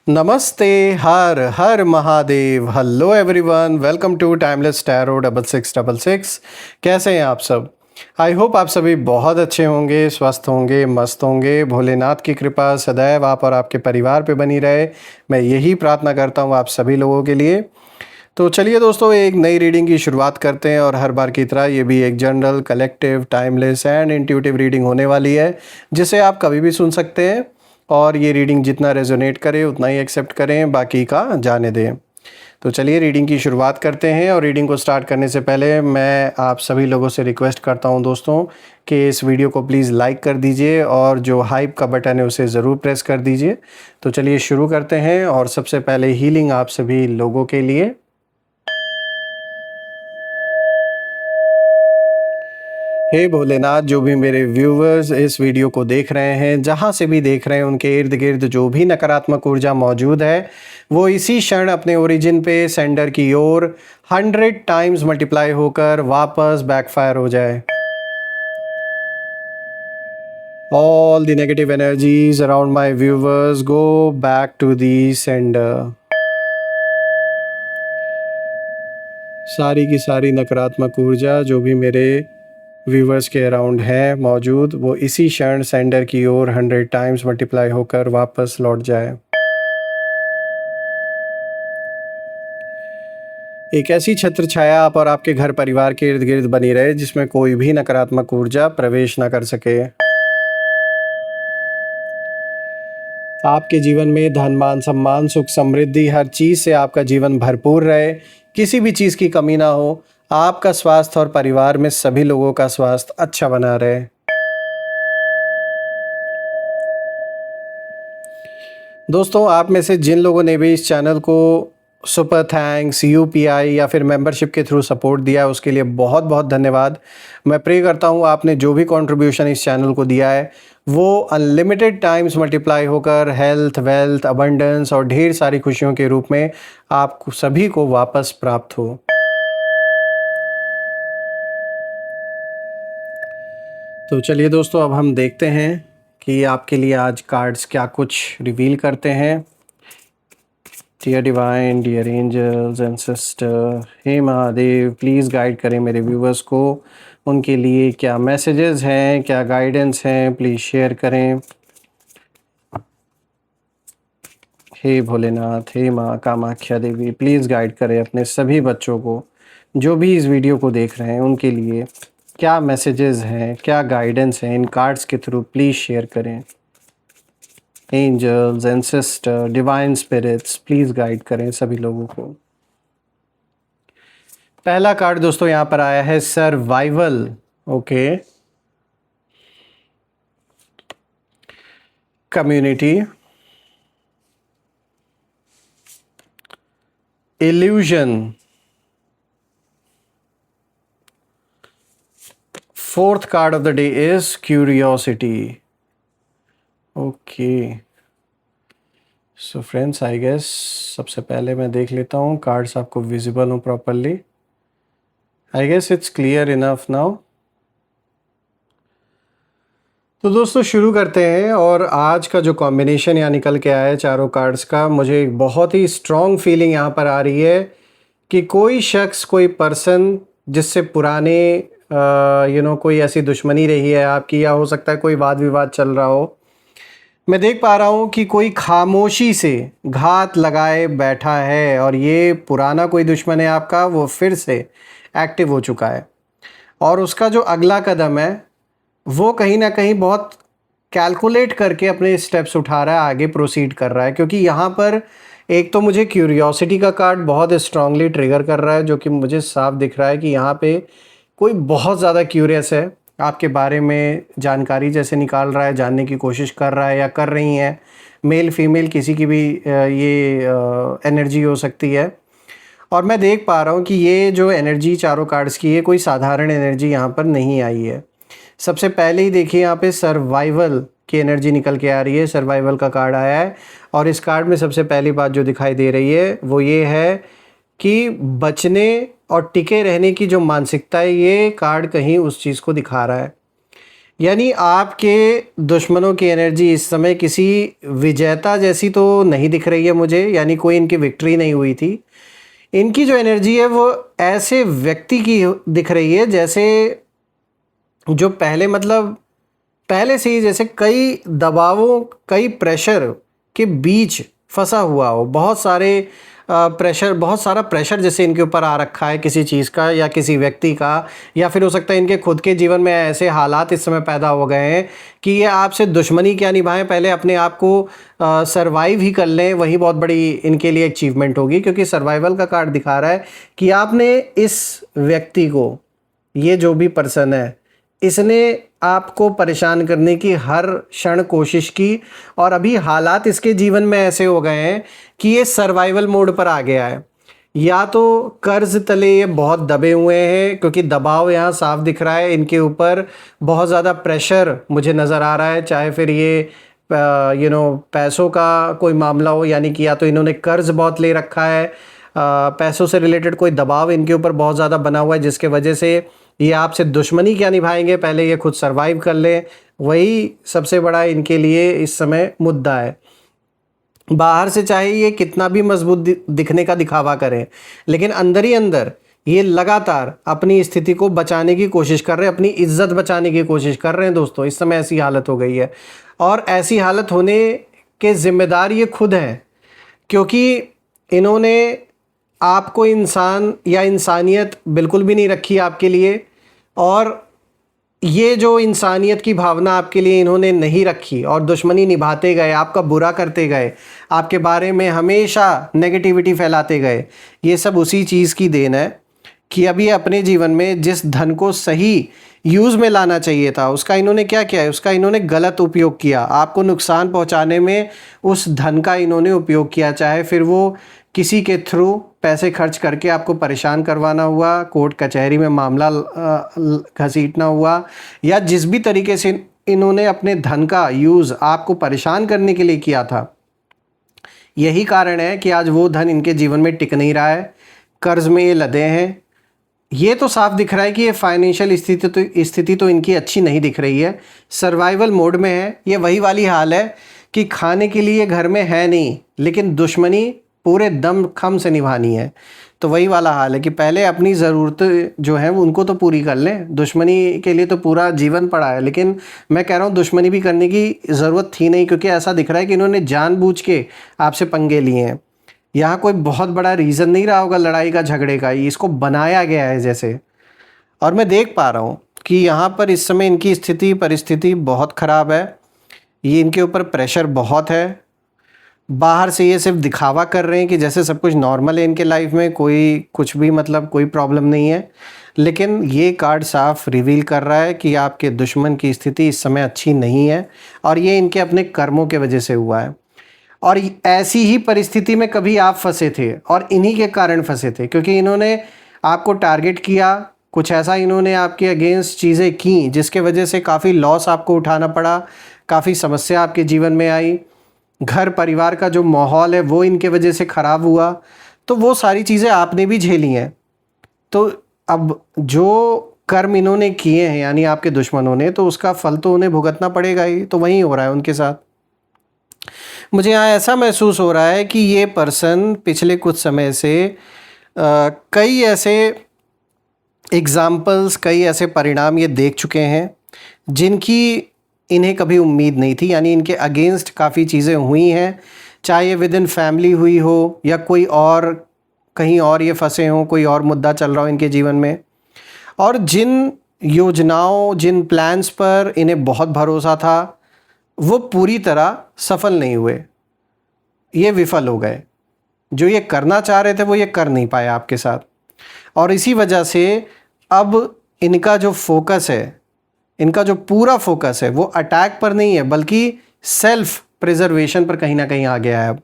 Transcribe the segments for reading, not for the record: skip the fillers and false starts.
नमस्ते, हर हर Mahadev. Hello everyone, welcome to timeless tarot 6666। कैसे हैं आप सब? आई होप आप सभी बहुत अच्छे होंगे, स्वस्थ होंगे, मस्त होंगे। भोलेनाथ की कृपा सदैव आप और आपके परिवार पे बनी रहे, मैं यही प्रार्थना करता हूँ आप सभी लोगों के लिए। तो चलिए दोस्तों, एक नई रीडिंग की शुरुआत करते हैं और हर बार की तरह ये भी एक general, collective, timeless and intuitive reading होने वाली है, जिसे आप कभी भी सुन सकते हैं। और ये रीडिंग जितना रेजोनेट करे उतना ही एक्सेप्ट करें, बाकी का जाने दें। तो चलिए रीडिंग की शुरुआत करते हैं। और रीडिंग को स्टार्ट करने से पहले मैं आप सभी लोगों से रिक्वेस्ट करता हूं दोस्तों कि इस वीडियो को प्लीज़ लाइक कर दीजिए और जो हाइप का बटन है उसे ज़रूर प्रेस कर दीजिए। तो चलिए शुरू करते हैं। और सबसे पहले हीलिंग आप सभी लोगों के लिए। हे भोलेनाथ, जो भी मेरे व्यूवर्स इस वीडियो को देख रहे हैं, जहाँ से भी देख रहे हैं, उनके इर्द गिर्द जो भी नकारात्मक ऊर्जा मौजूद है वो इसी क्षण अपने ओरिजिन पे सेंडर की ओर 100 टाइम्स मल्टीप्लाई होकर वापस बैकफायर हो जाए। All the negative energies around my viewers go back to the sender. सारी की सारी नकारात्मक ऊर्जा जो भी मेरे व्यूवर्स के अराउंड है मौजूद, वो इसी क्षण सेंडर की ओर 100 टाइम्स मल्टीप्लाई होकर वापस लौट जाए। एक ऐसी छत्र छाया आप और आपके घर परिवार के इर्द गिर्द बनी रहे जिसमें कोई भी नकारात्मक ऊर्जा प्रवेश न कर सके। आपके जीवन में धन मान सम्मान सुख समृद्धि हर चीज से आपका जीवन भरपूर रहे, किसी भी चीज की कमी ना हो। आपका स्वास्थ्य और परिवार में सभी लोगों का स्वास्थ्य अच्छा बना रहे। दोस्तों, आप में से जिन लोगों ने भी इस चैनल को सुपर थैंक्स, यूपीआई या फिर मेंबरशिप के थ्रू सपोर्ट दिया है, उसके लिए बहुत बहुत धन्यवाद। मैं प्रे करता हूँ आपने जो भी कंट्रीब्यूशन इस चैनल को दिया है वो अनलिमिटेड टाइम्स मल्टीप्लाई होकर हेल्थ, वेल्थ, अबंडेंस और ढेर सारी खुशियों के रूप में आप सभी को वापस प्राप्त हो। तो चलिए दोस्तों, अब हम देखते हैं कि आपके लिए आज कार्ड्स क्या कुछ रिवील करते हैं। Dear divine, dear angels and sister, हे महादेव, प्लीज़ गाइड करें मेरे व्यूवर्स को। उनके लिए क्या मैसेजेस हैं, क्या गाइडेंस हैं, प्लीज़ शेयर करें। हे भोलेनाथ, हे माँ कामाख्या देवी, प्लीज़ गाइड करें अपने सभी बच्चों को जो भी इस वीडियो को देख रहे हैं। उनके लिए क्या मैसेजेस हैं, क्या गाइडेंस हैं, इन कार्ड्स के थ्रू प्लीज़ शेयर करें। Angels and sister, divine spirits, please guide करें सभी लोगों को। पहला कार्ड दोस्तों यहाँ पर आया है survival. Okay, community, illusion, fourth card of the day is curiosity. Okay, so friends, I guess सबसे पहले मैं देख लेता हूँ कार्ड्स आपको विजिबल हो properly. I guess it's clear enough now. तो दोस्तों शुरू करते हैं। और आज का जो कॉम्बिनेशन यहाँ निकल के आया है चारों कार्ड्स का, मुझे एक बहुत ही स्ट्रॉन्ग फीलिंग यहाँ पर आ रही है कि कोई शख्स, कोई पर्सन जिससे पुराने कोई ऐसी दुश्मनी रही है आपकी, या हो सकता है कोई वाद विवाद चल रहा हो। मैं देख पा रहा हूँ कि कोई खामोशी से घात लगाए बैठा है और ये पुराना कोई दुश्मन है आपका, वो फिर से एक्टिव हो चुका है। और उसका जो अगला कदम है वो कहीं ना कहीं बहुत कैलकुलेट करके अपने स्टेप्स उठा रहा है, आगे प्रोसीड कर रहा है। क्योंकि यहाँ पर एक तो मुझे क्यूरियोसिटी का कार्ड बहुत स्ट्रांगली ट्रिगर कर रहा है, जो कि मुझे साफ दिख रहा है कि यहाँ पे कोई बहुत ज़्यादा क्यूरियस है, आपके बारे में जानकारी जैसे निकाल रहा है, जानने की कोशिश कर रहा है या कर रही हैं। मेल फीमेल किसी की भी ये एनर्जी हो सकती है। और मैं देख पा रहा हूँ कि ये जो एनर्जी चारों कार्ड्स की है, कोई साधारण एनर्जी यहाँ पर नहीं आई है। सबसे पहले ही देखिए यहाँ पे सर्वाइवल की एनर्जी निकल के आ रही है, सर्वाइवल का कार्ड आया है। और इस कार्ड में सबसे पहली बात जो दिखाई दे रही है वो ये है कि बचने और टिके रहने की जो मानसिकता है, ये कार्ड कहीं उस चीज़ को दिखा रहा है। यानी आपके दुश्मनों की एनर्जी इस समय किसी विजेता जैसी तो नहीं दिख रही है मुझे, यानी कोई इनकी विक्ट्री नहीं हुई थी। इनकी जो एनर्जी है वो ऐसे व्यक्ति की दिख रही है जैसे जो पहले मतलब पहले से ही जैसे कई दबावों, कई प्रेशर के बीच फंसा हुआ हो। बहुत सारे प्रेशर, बहुत सारा प्रेशर जैसे इनके ऊपर आ रखा है किसी चीज़ का या किसी व्यक्ति का, या फिर हो सकता है इनके खुद के जीवन में ऐसे हालात इस समय पैदा हो गए हैं कि ये आपसे दुश्मनी क्या निभाएं, पहले अपने आप को सरवाइव ही कर लें, वही बहुत बड़ी इनके लिए अचीवमेंट होगी। क्योंकि सर्वाइवल का कार्ड दिखा रहा है कि आपने इस व्यक्ति को, ये जो भी पर्सन है, इसने आपको परेशान करने की हर क्षण कोशिश की, और अभी हालात इसके जीवन में ऐसे हो गए हैं कि ये सर्वाइवल मोड पर आ गया है। या तो कर्ज तले ये बहुत दबे हुए हैं, क्योंकि दबाव यहाँ साफ दिख रहा है इनके ऊपर, बहुत ज़्यादा प्रेशर मुझे नज़र आ रहा है। चाहे फिर ये पैसों का कोई मामला हो, यानी कि या तो इन्होंने कर्ज बहुत ले रखा है, पैसों से रिलेटेड कोई दबाव इनके ऊपर बहुत ज़्यादा बना हुआ है, जिसके वजह से ये आपसे दुश्मनी क्या निभाएंगे, पहले ये खुद सरवाइव कर ले, वही सबसे बड़ा इनके लिए इस समय मुद्दा है। बाहर से चाहे ये कितना भी मजबूत दिखने का दिखावा करें, लेकिन अंदर ही अंदर ये लगातार अपनी स्थिति को बचाने की कोशिश कर रहे हैं, अपनी इज्जत बचाने की कोशिश कर रहे हैं। दोस्तों, इस समय ऐसी हालत हो गई है, और ऐसी हालत होने के जिम्मेदार ये खुद हैं, क्योंकि इन्होंने आपको इंसान या इंसानियत बिल्कुल भी नहीं रखी आपके लिए, और ये जो इंसानियत की भावना आपके लिए इन्होंने नहीं रखी और दुश्मनी निभाते गए, आपका बुरा करते गए, आपके बारे में हमेशा नेगेटिविटी फैलाते गए, ये सब उसी चीज़ की देन है कि अभी अपने जीवन में जिस धन को सही यूज़ में लाना चाहिए था, उसका इन्होंने क्या किया है, उसका इन्होंने गलत उपयोग किया। आपको नुकसान पहुंचाने में उस धन का इन्होंने उपयोग किया, चाहे फिर वो किसी के थ्रू पैसे खर्च करके आपको परेशान करवाना हुआ, कोर्ट कचहरी में मामला घसीटना हुआ, या जिस भी तरीके से इन्होंने अपने धन का यूज़ आपको परेशान करने के लिए किया था, यही कारण है कि आज वो धन इनके जीवन में टिक नहीं रहा है, कर्ज में ये लदे हैं। ये तो साफ दिख रहा है कि ये फाइनेंशियल स्थिति तो इनकी अच्छी नहीं दिख रही है, सर्वाइवल मोड में है। ये वही वाली हाल है कि खाने के लिए घर में है नहीं, लेकिन दुश्मनी पूरे दम खम से निभानी है। तो वही वाला हाल है कि पहले अपनी ज़रूरत जो है उनको तो पूरी कर लें, दुश्मनी के लिए तो पूरा जीवन पड़ा है। लेकिन मैं कह रहा हूँ दुश्मनी भी करने की ज़रूरत थी नहीं, क्योंकि ऐसा दिख रहा है कि इन्होंने जानबूझ के आपसे पंगे लिए हैं। यहाँ कोई बहुत बड़ा रीज़न नहीं रहा होगा लड़ाई का, झगड़े का, इसको बनाया गया है जैसे। और मैं देख पा रहा हूँ कि यहाँ पर इस समय इनकी परिस्थिति बहुत ख़राब है, ये इनके ऊपर प्रेशर बहुत है। बाहर से ये सिर्फ दिखावा कर रहे हैं कि जैसे सब कुछ नॉर्मल है इनके लाइफ में, कोई कुछ भी मतलब कोई प्रॉब्लम नहीं है, लेकिन ये कार्ड साफ रिवील कर रहा है कि आपके दुश्मन की स्थिति इस समय अच्छी नहीं है, और ये इनके अपने कर्मों के वजह से हुआ है। और ऐसी ही परिस्थिति में कभी आप फंसे थे, और इन्हीं के कारण फंसे थे, क्योंकि इन्होंने आपको टारगेट किया, कुछ ऐसा इन्होंने आपके अगेंस्ट चीज़ें की जिसके वजह से काफ़ी लॉस आपको उठाना पड़ा, काफ़ी समस्या आपके जीवन में आई, घर परिवार का जो माहौल है वो इनके वजह से ख़राब हुआ। तो वो सारी चीज़ें आपने भी झेली हैं। तो अब जो कर्म इन्होंने किए हैं, यानी आपके दुश्मनों ने, तो उसका फल तो उन्हें भुगतना पड़ेगा ही। तो वही हो रहा है उनके साथ। मुझे यहाँ ऐसा महसूस हो रहा है कि ये पर्सन पिछले कुछ समय से कई ऐसे एग्ज़ाम्पल्स, कई ऐसे परिणाम ये देख चुके हैं जिनकी इन्हें कभी उम्मीद नहीं थी। यानी इनके अगेंस्ट काफ़ी चीज़ें हुई हैं, चाहे ये विद इन फैमिली हुई हो या कोई और कहीं और ये फंसे हों, कोई और मुद्दा चल रहा हो इनके जीवन में। और जिन योजनाओं, जिन प्लान्स पर इन्हें बहुत भरोसा था, वो पूरी तरह सफल नहीं हुए, ये विफल हो गए। जो ये करना चाह रहे थे वो ये कर नहीं पाए आपके साथ। और इसी वजह से अब इनका जो फोकस है, इनका जो पूरा फोकस है, वो अटैक पर नहीं है, बल्कि सेल्फ प्रिजर्वेशन पर कहीं ना कहीं आ गया है अब।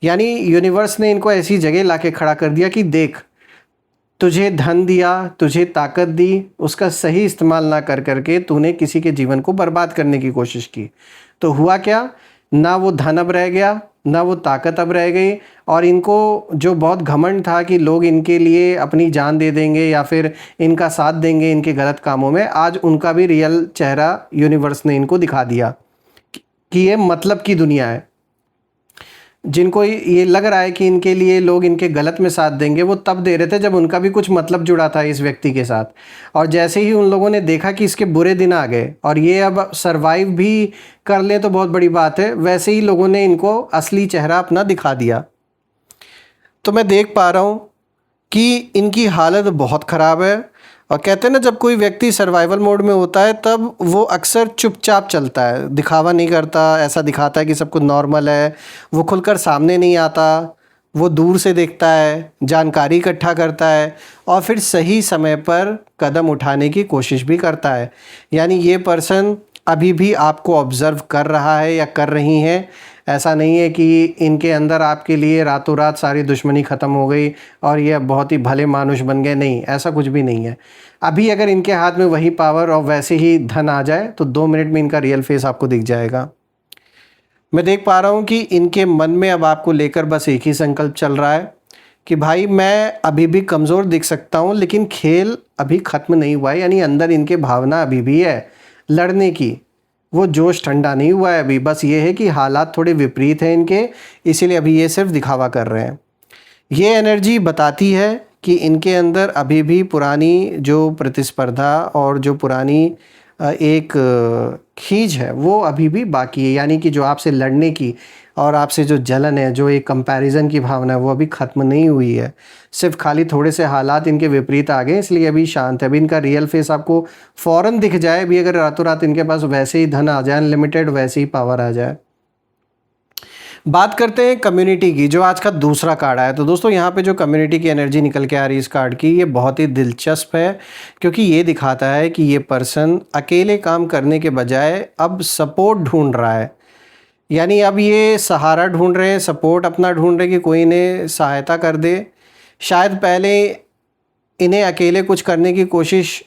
यानी यूनिवर्स ने इनको ऐसी जगह लाके खड़ा कर दिया कि देख, तुझे धन दिया, तुझे ताकत दी, उसका सही इस्तेमाल ना कर करके तूने किसी के जीवन को बर्बाद करने की कोशिश की। तो हुआ क्या, ना वो धन अब रह गया, ना वो ताकत अब रह गई, और इनको जो बहुत घमंड था कि लोग इनके लिए अपनी जान दे देंगे या फिर इनका साथ देंगे इनके गलत कामों में, आज उनका भी रियल चेहरा यूनिवर्स ने इनको दिखा दिया कि ये मतलब की दुनिया है। जिनको ये लग रहा है कि इनके लिए लोग इनके गलत में साथ देंगे, वो तब दे रहे थे जब उनका भी कुछ मतलब जुड़ा था इस व्यक्ति के साथ। और जैसे ही उन लोगों ने देखा कि इसके बुरे दिन आ गए और ये अब सरवाइव भी कर लें तो बहुत बड़ी बात है, वैसे ही लोगों ने इनको असली चेहरा अपना दिखा दिया। तो मैं देख पा रहा हूँ कि इनकी हालत बहुत ख़राब है। और कहते हैं ना, जब कोई व्यक्ति सर्वाइवल मोड में होता है तब वो अक्सर चुपचाप चलता है, दिखावा नहीं करता, ऐसा दिखाता है कि सब कुछ नॉर्मल है, वो खुलकर सामने नहीं आता, वो दूर से देखता है, जानकारी इकट्ठा करता है और फिर सही समय पर कदम उठाने की कोशिश भी करता है। यानी ये पर्सन अभी भी आपको ऑब्ज़र्व कर रहा है या कर रही हैं। ऐसा नहीं है कि इनके अंदर आपके लिए रातों रात सारी दुश्मनी ख़त्म हो गई और ये अब बहुत ही भले मानुष बन गए, नहीं, ऐसा कुछ भी नहीं है। अभी अगर इनके हाथ में वही पावर और वैसे ही धन आ जाए तो 2 मिनट में इनका रियल फेस आपको दिख जाएगा। मैं देख पा रहा हूँ कि इनके मन में अब आपको लेकर बस एक ही संकल्प चल रहा है कि भाई मैं अभी भी कमज़ोर दिख सकता हूँ लेकिन खेल अभी ख़त्म नहीं हुआ है। यानी अंदर इनके भावना अभी भी है लड़ने की, वो जोश ठंडा नहीं हुआ है अभी। बस ये है कि हालात थोड़े विपरीत हैं इनके, इसीलिए अभी ये सिर्फ दिखावा कर रहे हैं। ये एनर्जी बताती है कि इनके अंदर अभी भी पुरानी जो प्रतिस्पर्धा और जो पुरानी एक खींच है वो अभी भी बाकी है। यानी कि जो आपसे लड़ने की और आपसे जो जलन है, जो एक कंपैरिजन की भावना है, वो अभी ख़त्म नहीं हुई है। सिर्फ खाली थोड़े से हालात इनके विपरीत आ गए, इसलिए अभी शांत है। अभी इनका रियल फेस आपको फ़ौरन दिख जाए भी, अगर रातों रात इनके पास वैसे ही धन आ जाए, अनलिमिटेड वैसे ही पावर आ जाए। बात करते हैं कम्युनिटी की, जो आज का दूसरा कार्ड आया। तो दोस्तों यहाँ पे जो कम्युनिटी की एनर्जी निकल के आ रही है इस कार्ड की, ये बहुत ही दिलचस्प है क्योंकि ये दिखाता है कि ये पर्सन अकेले काम करने के बजाय अब सपोर्ट ढूंढ रहा है। यानी अब ये सहारा ढूंढ रहे हैं, सपोर्ट अपना ढूंढ रहे हैं कि कोई इन्हें सहायता कर दे। शायद पहले इन्हें अकेले कुछ करने की कोशिश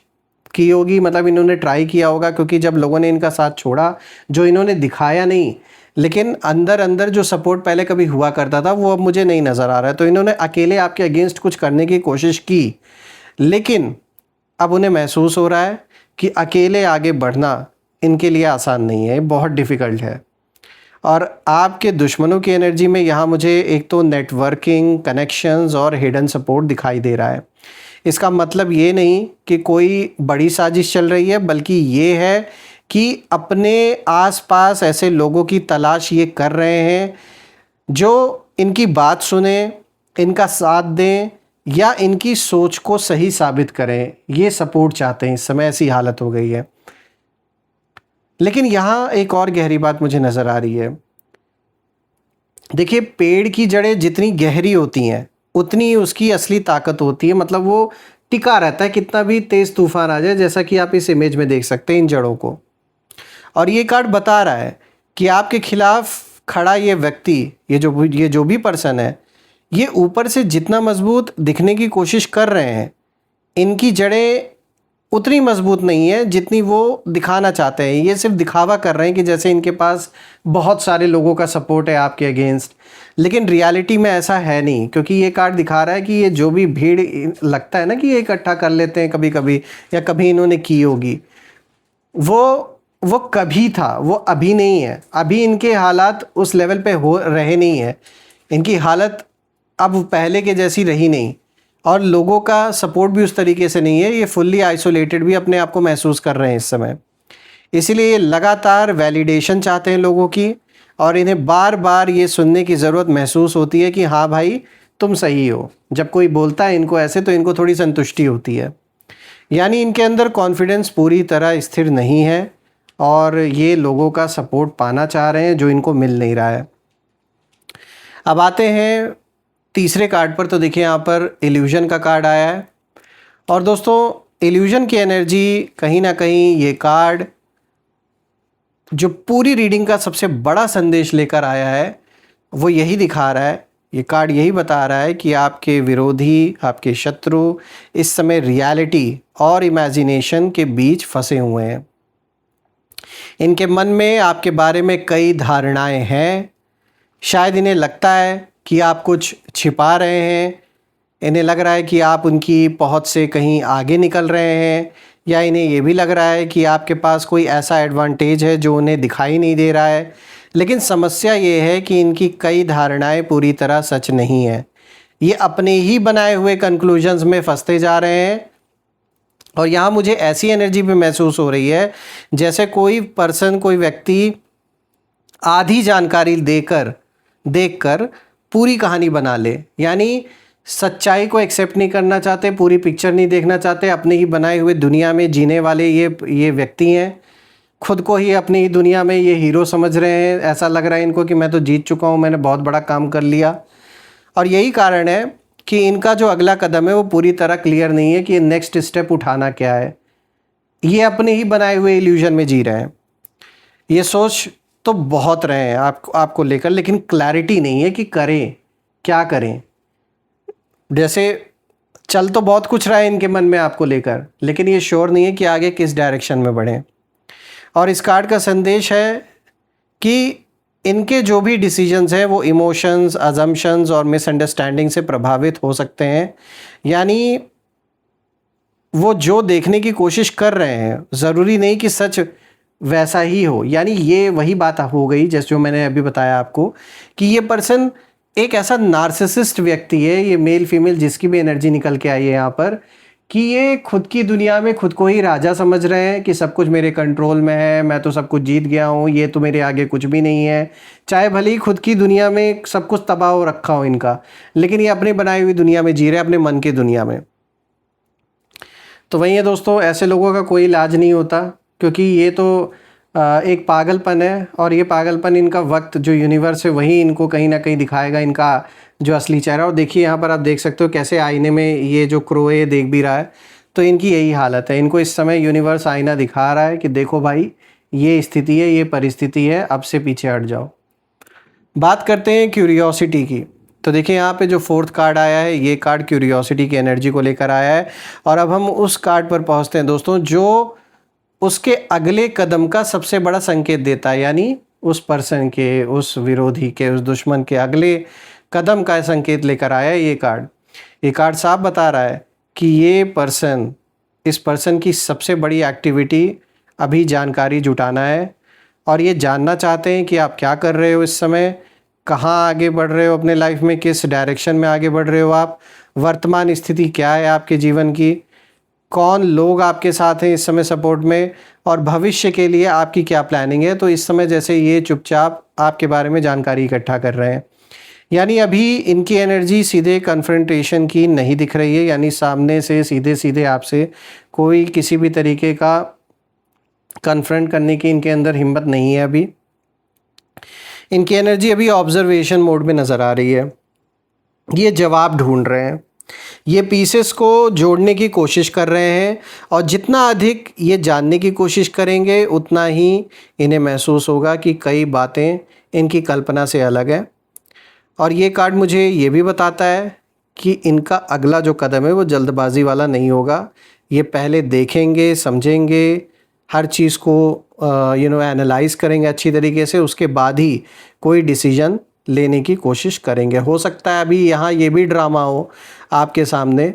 की होगी, मतलब इन्होंने ट्राई किया होगा, क्योंकि जब लोगों ने इनका साथ छोड़ा, जो इन्होंने दिखाया नहीं, लेकिन अंदर अंदर जो सपोर्ट पहले कभी हुआ करता था वो अब मुझे नहीं नज़र आ रहा है। तो इन्होंने अकेले आपके अगेंस्ट कुछ करने की कोशिश की, लेकिन अब उन्हें महसूस हो रहा है कि अकेले आगे बढ़ना इनके लिए आसान नहीं है, बहुत डिफ़िकल्ट है। और आपके दुश्मनों की एनर्जी में यहाँ मुझे एक तो नेटवर्किंग, कनेक्शंस और हिडन सपोर्ट दिखाई दे रहा है। इसका मतलब ये नहीं कि कोई बड़ी साजिश चल रही है, बल्कि ये है कि अपने आसपास ऐसे लोगों की तलाश ये कर रहे हैं जो इनकी बात सुने, इनका साथ दें या इनकी सोच को सही साबित करें। ये सपोर्ट चाहते हैं, इस समय ऐसी हालत हो गई है। लेकिन यहाँ एक और गहरी बात मुझे नज़र आ रही है। देखिए, पेड़ की जड़ें जितनी गहरी होती हैं उतनी उसकी असली ताकत होती है, मतलब वो टिका रहता है कितना भी तेज़ तूफान आ जाए, जैसा कि आप इस इमेज में देख सकते हैं इन जड़ों को। और ये कार्ड बता रहा है कि आपके खिलाफ खड़ा ये व्यक्ति, ये जो भी पर्सन है, ये ऊपर से जितना मजबूत दिखने की कोशिश कर रहे हैं, इनकी जड़ें उतनी मजबूत नहीं है जितनी वो दिखाना चाहते हैं। ये सिर्फ दिखावा कर रहे हैं कि जैसे इनके पास बहुत सारे लोगों का सपोर्ट है आपके अगेंस्ट, लेकिन रियलिटी में ऐसा है नहीं। क्योंकि ये कार्ड दिखा रहा है कि ये जो भी भीड़ लगता है ना कि ये इकट्ठा कर लेते हैं कभी कभी, या कभी इन्होंने की होगी, वो कभी था, वो अभी नहीं है। अभी इनके हालात उस लेवल पे हो रहे नहीं है, इनकी हालत अब पहले के जैसी रही नहीं, और लोगों का सपोर्ट भी उस तरीके से नहीं है। ये फुल्ली आइसोलेटेड भी अपने आप को महसूस कर रहे हैं इस समय। इसीलिए ये लगातार वैलिडेशन चाहते हैं लोगों की, और इन्हें बार बार ये सुनने की ज़रूरत महसूस होती है कि हाँ भाई तुम सही हो। जब कोई बोलता है इनको ऐसे तो इनको थोड़ी संतुष्टि होती है। यानी इनके अंदर कॉन्फिडेंस पूरी तरह स्थिर नहीं है और ये लोगों का सपोर्ट पाना चाह रहे हैं जो इनको मिल नहीं रहा है। अब आते हैं तीसरे कार्ड पर। तो देखिए यहाँ पर इल्यूजन का कार्ड आया है, और दोस्तों इल्यूजन की एनर्जी कहीं ना कहीं ये कार्ड जो पूरी रीडिंग का सबसे बड़ा संदेश लेकर आया है वो यही दिखा रहा है। ये कार्ड यही बता रहा है कि आपके विरोधी, आपके शत्रु इस समय रियलिटी और इमेजिनेशन के बीच फंसे हुए हैं। इनके मन में आपके बारे में कई धारणाएं हैं, शायद इन्हें लगता है कि आप कुछ छिपा रहे हैं, इन्हें लग रहा है कि आप उनकी पहुंच से कहीं आगे निकल रहे हैं, या इन्हें ये भी लग रहा है कि आपके पास कोई ऐसा एडवांटेज है जो उन्हें दिखाई नहीं दे रहा है। लेकिन समस्या ये है कि इनकी कई धारणाएं पूरी तरह सच नहीं है। ये अपने ही बनाए हुए कंक्लूजन्स में फंसते जा रहे हैं। और यहाँ मुझे ऐसी एनर्जी भी महसूस हो रही है जैसे कोई पर्सन, कोई व्यक्ति आधी जानकारी देखकर पूरी कहानी बना ले। यानी सच्चाई को एक्सेप्ट नहीं करना चाहते, पूरी पिक्चर नहीं देखना चाहते, अपने ही बनाए हुए दुनिया में जीने वाले ये व्यक्ति हैं। खुद को ही अपनी ही दुनिया में ये हीरो समझ रहे हैं। ऐसा लग रहा है इनको कि मैं तो जीत चुका हूँ, मैंने बहुत बड़ा काम कर लिया। और यही कारण है कि इनका जो अगला कदम है वो पूरी तरह क्लियर नहीं है कि नेक्स्ट स्टेप उठाना क्या है। ये अपने ही बनाए हुए इल्यूजन में जी रहे हैं। ये सोच तो बहुत रहे हैं आपको लेकर, लेकिन क्लैरिटी नहीं है कि करें क्या करें। जैसे चल तो बहुत कुछ रहा है इनके मन में आपको लेकर, लेकिन ये श्योर नहीं है कि आगे किस डायरेक्शन में बढ़ें। और इस कार्ड का संदेश है कि इनके जो भी डिसीजंस हैं वो इमोशंस, अजम्पशंस और मिसअंडरस्टैंडिंग से प्रभावित हो सकते हैं। यानी वो जो देखने की कोशिश कर रहे हैं ज़रूरी नहीं कि सच वैसा ही हो। यानी ये वही बात हो गई जैसे जो मैंने अभी बताया आपको कि ये पर्सन एक ऐसा नार्सिसिस्ट व्यक्ति है, ये मेल फीमेल जिसकी भी एनर्जी निकल के आई है यहाँ पर, कि ये खुद की दुनिया में खुद को ही राजा समझ रहे हैं कि सब कुछ मेरे कंट्रोल में है, मैं तो सब कुछ जीत गया हूँ, ये तो मेरे आगे कुछ भी नहीं है। चाहे भले ही खुद की दुनिया में सब कुछ तबाह हो रखा हो इनका, लेकिन ये अपनी बनाई हुई दुनिया में जी रहे हैं, अपने मन की दुनिया में। तो वही है दोस्तों, ऐसे लोगों का कोई इलाज नहीं होता, क्योंकि ये तो एक पागलपन है। और ये पागलपन इनका वक्त जो यूनिवर्स है वही इनको कहीं ना कहीं दिखाएगा इनका जो असली चेहरा। और देखिए यहाँ पर आप देख सकते हो कैसे आईने में ये जो क्रो है देख भी रहा है। तो इनकी यही हालत है, इनको इस समय यूनिवर्स आईना दिखा रहा है कि देखो भाई ये स्थिति है, ये परिस्थिति है, अब से पीछे हट जाओ। बात करते हैं क्यूरियोसिटी की। तो देखिए यहाँ पे जो फोर्थ कार्ड आया है, ये कार्ड क्यूरियोसिटी की एनर्जी को लेकर आया है। और अब हम उस कार्ड पर पहुँचते हैं दोस्तों जो उसके अगले कदम का सबसे बड़ा संकेत देता है। यानी उस पर्सन के, उस विरोधी के, उस दुश्मन के अगले कदम का संकेत लेकर आया है ये कार्ड। ये कार्ड साफ बता रहा है कि ये पर्सन, इस पर्सन की सबसे बड़ी एक्टिविटी अभी जानकारी जुटाना है। और ये जानना चाहते हैं कि आप क्या कर रहे हो इस समय, कहाँ आगे बढ़ रहे हो अपने लाइफ में, किस डायरेक्शन में आगे बढ़ रहे हो आप, वर्तमान स्थिति क्या है आपके जीवन की, कौन लोग आपके साथ हैं इस समय सपोर्ट में, और भविष्य के लिए आपकी क्या प्लानिंग है। तो इस समय जैसे ये चुपचाप आपके बारे में जानकारी इकट्ठा कर रहे हैं। यानी अभी इनकी एनर्जी सीधे कन्फ्रंटेशन की नहीं दिख रही है, यानी सामने से सीधे सीधे आपसे कोई किसी भी तरीके का कन्फ्रंट करने की इनके अंदर हिम्मत नहीं है। अभी इनकी एनर्जी अभी ऑब्जर्वेशन मोड में नज़र आ रही है। ये जवाब ढूंढ रहे हैं, ये पीसेस को जोड़ने की कोशिश कर रहे हैं। और जितना अधिक ये जानने की कोशिश करेंगे उतना ही इन्हें महसूस होगा कि कई बातें इनकी कल्पना से अलग है। और ये कार्ड मुझे ये भी बताता है कि इनका अगला जो कदम है वो जल्दबाजी वाला नहीं होगा। ये पहले देखेंगे, समझेंगे, हर चीज़ को एनालाइज करेंगे अच्छी तरीके से, उसके बाद ही कोई डिसीजन लेने की कोशिश करेंगे। हो सकता है अभी यहाँ ये भी ड्रामा हो आपके सामने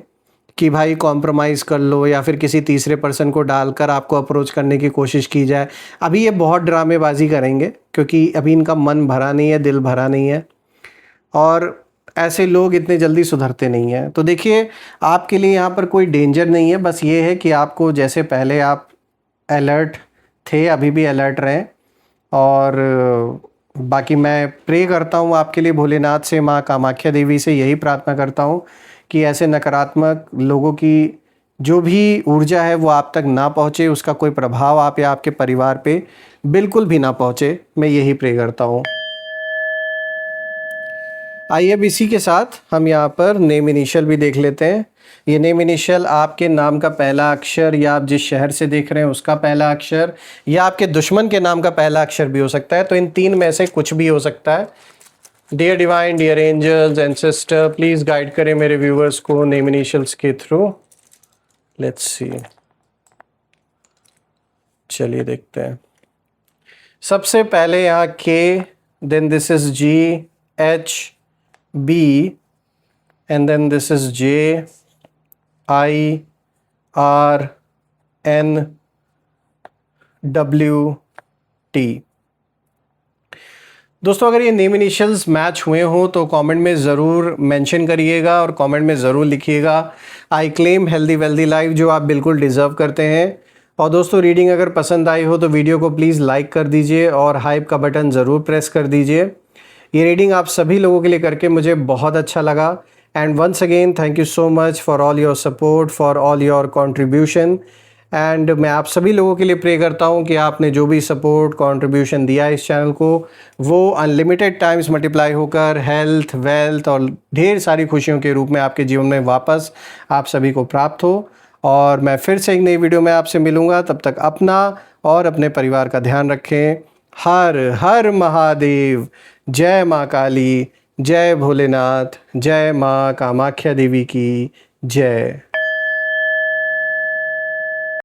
कि भाई कॉम्प्रोमाइज़ कर लो, या फिर किसी तीसरे पर्सन को डालकर आपको अप्रोच करने की कोशिश की जाए। अभी ये बहुत ड्रामेबाजी करेंगे क्योंकि अभी इनका मन भरा नहीं है, दिल भरा नहीं है, और ऐसे लोग इतने जल्दी सुधरते नहीं हैं। तो देखिए आपके लिए यहाँ पर कोई डेंजर नहीं है, बस ये है कि आपको जैसे पहले आप अलर्ट थे अभी भी अलर्ट रहें। और बाकी मैं प्रे करता हूँ आपके लिए भोलेनाथ से, माँ कामाख्या देवी से यही प्रार्थना करता हूँ कि ऐसे नकारात्मक लोगों की जो भी ऊर्जा है वो आप तक ना पहुँचे, उसका कोई प्रभाव आप या आपके परिवार पे बिल्कुल भी ना पहुँचे। मैं यही प्रे करता हूँ। आइए अब इसी के साथ हम यहाँ पर नेम इनिशियल भी देख लेते हैं। ये नेम इनिशियल आपके नाम का पहला अक्षर, या आप जिस शहर से देख रहे हैं उसका पहला अक्षर, या आपके दुश्मन के नाम का पहला अक्षर भी हो सकता है। तो इन तीन में से कुछ भी हो सकता है। Dear divine, dear angels, ancestor, please guide करें मेरे व्यूवर्स को नेम इनिशियल्स के थ्रू। लेट्स सी, चलिए देखते हैं। सबसे पहले यहाँ के, then this is G, H B and then this is J I R N W T। दोस्तों अगर ये नेम इनिशियल्स मैच हुए हों तो कमेंट में ज़रूर मेंशन करिएगा और कमेंट में ज़रूर लिखिएगा I claim healthy wealthy life, जो आप बिल्कुल डिज़र्व करते हैं। और दोस्तों रीडिंग अगर पसंद आई हो तो वीडियो को प्लीज़ लाइक कर दीजिए और हाइप का बटन ज़रूर प्रेस कर दीजिए। ये रीडिंग आप सभी लोगों के लिए करके मुझे बहुत अच्छा लगा। And once again thank you so much for all your support, for all your contribution. And मैं आप सभी लोगों के लिए प्रे करता हूँ कि आपने जो भी सपोर्ट कंट्रीब्यूशन दिया है इस चैनल को, वो अनलिमिटेड टाइम्स मल्टीप्लाई होकर हेल्थ, वेल्थ और ढेर सारी खुशियों के रूप में आपके जीवन में वापस आप सभी को प्राप्त हो। और मैं फिर से एक नई वीडियो में आपसे मिलूँगा, तब तक अपना और अपने परिवार का ध्यान रखें। हर हर महादेव। जय माँ काली, जय भोलेनाथ, जय माँ कामाख्या देवी की जय।